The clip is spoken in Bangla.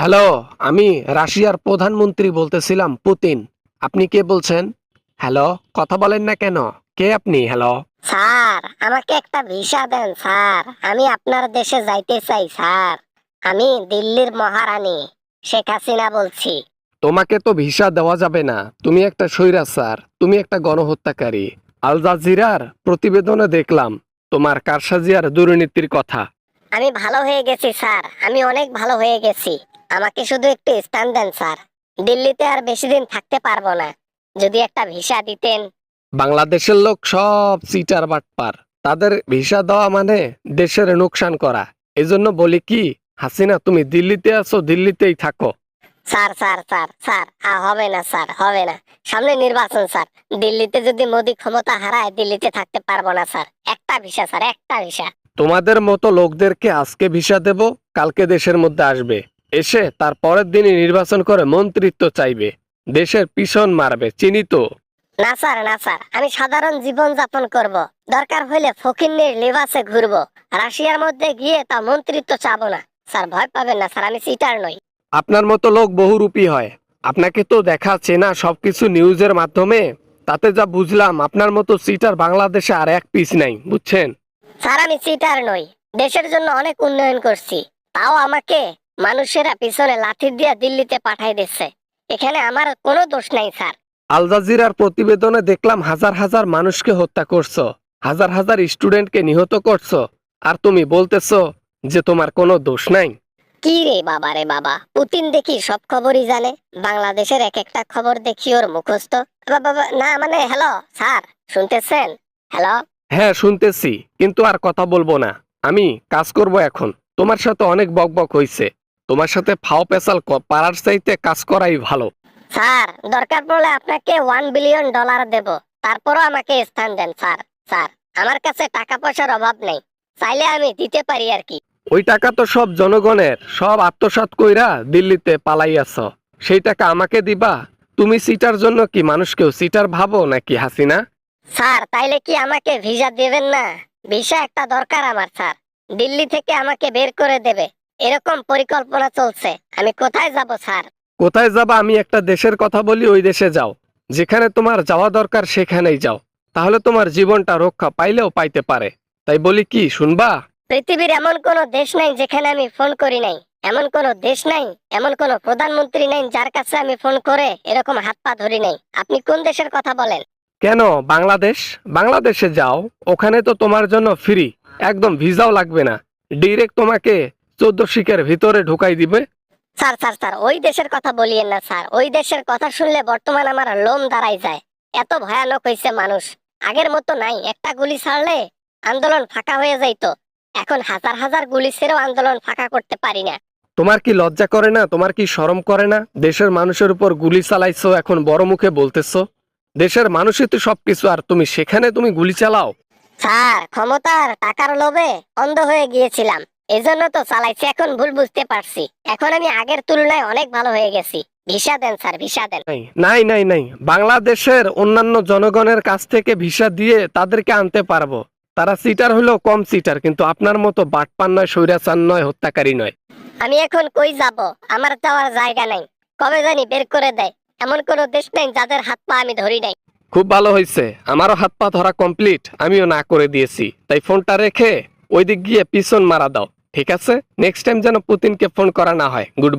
হ্যালো, আমি রাশিয়ার প্রধানমন্ত্রী বলতেছিলাম পুতিন। আপনি কে বলছেন? হ্যালো, কথা বলেন না কেন? কে আপনি? হ্যালো। স্যার, আমাকে একটা ভিসা দেন স্যার। আমি আপনার দেশে যাইতে চাই স্যার। আমি দিল্লির মহারানী শেখ হাসিনা বলছি। তোমাকে তো ভিসা দেওয়া যাবে না। তুমি একটা স্বৈরাচার, তুমি একটা গণহত্যাকারী। আল জাজিরার প্রতিবেদনে দেখলাম তোমার কারসাজি আর দুর্নীতির কথা। আমি ভালো হয়ে গেছি স্যার, আমি অনেক ভালো হয়ে গেছি। আমাকে শুধু একটু স্থান দেন স্যার। দিল্লিতে আর বেশি দিন থাকতে পারবো না। যদি একটা ভিসা দিতেন। বাংলাদেশের লোক সব চিটার বাটপার। তাদের ভিসা দেওয়া মানে দেশের নোকসান করা। এজন্য বলি কি, হাসিনা তুমি দিল্লিতে আছো, দিল্লিতেই থাকো। স্যার স্যার স্যার স্যার হবে না স্যার, হবে না। সামনে নির্বাচন স্যার। দিল্লিতে যদি মোদি ক্ষমতা হারায়, দিল্লিতে থাকতে পারবো না স্যার। একটা ভিসা স্যার, একটা ভিসা। তোমাদের মতো লোকদেরকে আজকে ভিসা দেব, কালকে দেশের মধ্যে আসবে, এসে তার পরের দিনই নির্বাচন করে মন্ত্রিত্ব চাইবে, দেশের পিছন মারবে, চিনি তো। না স্যার, না স্যার, আমি সাধারণ জীবন যাপন করব। দরকার হইলে ফকিন্নির লিবাসে ঘুরবো। রাশিয়ার মধ্যে গিয়ে তা মন্ত্রিত্ব চাবো না। স্যার ভয় পাবেন না স্যার, আমি সিটার নই। আপনার মতো লোক বহুরূপী হয়। আপনাকে তো দেখা চেনা সবকিছু নিউজের মাধ্যমে। তাতে যা বুঝলাম, আপনার মতো সিটার বাংলাদেশে আর এক পিস নাই, বুঝছেন? স্যার আমি সিটার নই। দেশের জন্য অনেক উন্নয়ন করছি। তাও আমাকে মানুষেরা পিছনে লাঠি দিয়ে দিল্লিতে পাঠাই দিচ্ছে। এখানে আমার কোনো দোষ নাই স্যার। আল জাজিরার প্রতিবেদনে দেখলাম হাজার হাজার মানুষকে হত্যা করছো, হাজার হাজার স্টুডেন্টকে নিহত করছো, আর তুমি বলতেছো যে তোমার কোনো দোষ নাই। কি রে বাবা, রে বাবা, পুতিন দেখি সব খবরই জানে। বাংলাদেশের এক একটা খবর দেখি ওর মুখস্থ। বাবা না, মানে হ্যালো স্যার, শুনতেছেন? হ্যালো। হ্যাঁ শুনতেছি, কিন্তু আর কথা বলবো না। আমি কাজ করব এখন। তোমার সাথে অনেক বকবক হইছে। তোমার সাথে ফাও পেশাল পাড়ার চাইতে কাজ করাই ভালো। স্যার দরকার পড়লে আপনাকে $1 বিলিয়ন দেব। তারপরও আমাকে স্থান দেন স্যার। স্যার আমার কাছে টাকা পয়সার অভাব নেই। চাইলে আমি দিতে পারি আর কি। ওই টাকা তো সব জনগণের, সব আত্মসাৎ কইরা দিল্লিতে পালাইয়াছ। সেই টাকা আমাকে দিবা? তুমি সিটার জন্য কি মানুষকেও সিটার ভাবো নাকি, হাসিনা? স্যার তাইলে কি আমাকে ভিসা দেবেন না? ভিসা একটা দরকার আমার স্যার। দিল্লি থেকে আমাকে বের করে দেবে এরকম পরিকল্পনা চলছে। আমি কোথায় যাব স্যার? কোথায় যাবা? আমি একটা দেশের কথা বলি, ওই দেশে যাও। যেখানে তোমার যাওয়া দরকার সেখানেই যাও। তাহলে তোমার জীবনটা রক্ষা পাইলেও পাইতে পারে। তাই বলি কি, শুনবা? পৃথিবীর এমন কোনো দেশ নাই যেখানে আমি ফোন করি নাই। এমন কোনো দেশ নাই, এমন কোনো প্রধানমন্ত্রী নাই যার কাছে আমি ফোন করে এরকম হাত পা ধরি নাই। আপনি কোন দেশের কথা বলেন? কেন বাংলাদেশ? বাংলাদেশে যাও, ওখানে তো তোমার জন্য ফ্রি, একদম ভিসাও লাগবে না। ডিরেক্ট তোমাকে 14 শিখের ভিতরে ঢুকাই দিবে। স্যার স্যার স্যার, ওই দেশের কথা বলিয়েন না স্যার। ওই দেশের কথা শুনলে বর্তমান আমার লোম দাঁড়াই যায়। এত ভয়ানক হয়েছে মানুষ। আগের মতো নাই। একটা গুলি ছাড়লে আন্দোলন ফাঁকা হয়ে যাইতো। এখন হাজার হাজার গুলি ছেড়েও আন্দোলন ফাঁকা করতে পারি না। তোমার কি লজ্জা করে না? তোমার কি শরম করে না? দেশের মানুষের উপর গুলি চালাইছো, এখন বড় মুখে বলতেছো দেশের মানুষই তো সবকিছু, আর তুমি সেখানে তুমি গুলি চালাও। স্যার ক্ষমতার টাকার লোভে অন্ধ হয়ে গিয়েছিলাম, এজন্য তো চালাইছি। এখন ভুল বুঝতে পারছি। এখন আমি আগের তুলনায় অনেক ভালো হয়ে গেছি। ভিসা দেন স্যার, ভিসা দেন। নাই নাই নাই নাই, বাংলাদেশের অন্যান্য জনগণের কাছ থেকে ভিসা দিয়ে তাদেরকে আনতে পারবো। তারা সিটার হলেও কম সিটার, কিন্তু আপনার মতো বাটপার নয়, স্বৈরাচার নয়, হত্যাকারী নয়। আমি এখন কই যাব? আমার যাওয়ার জায়গা নাই। কবে জানি বের করে দেয়। এমন কোন দেশ নেই যাদের হাত পা আমি ধরি নাই। খুব ভালো হয়েছে, আমারও হাত পা ধরা কমপ্লিট, আমিও না করে দিয়েছি। তাই ফোনটা রেখে ওই দিক গিয়ে পিছন মারা দাও, ঠিক আছে? নেক্সট টাইম যেন পুতিনকে ফোন করা না হয়। Good bye.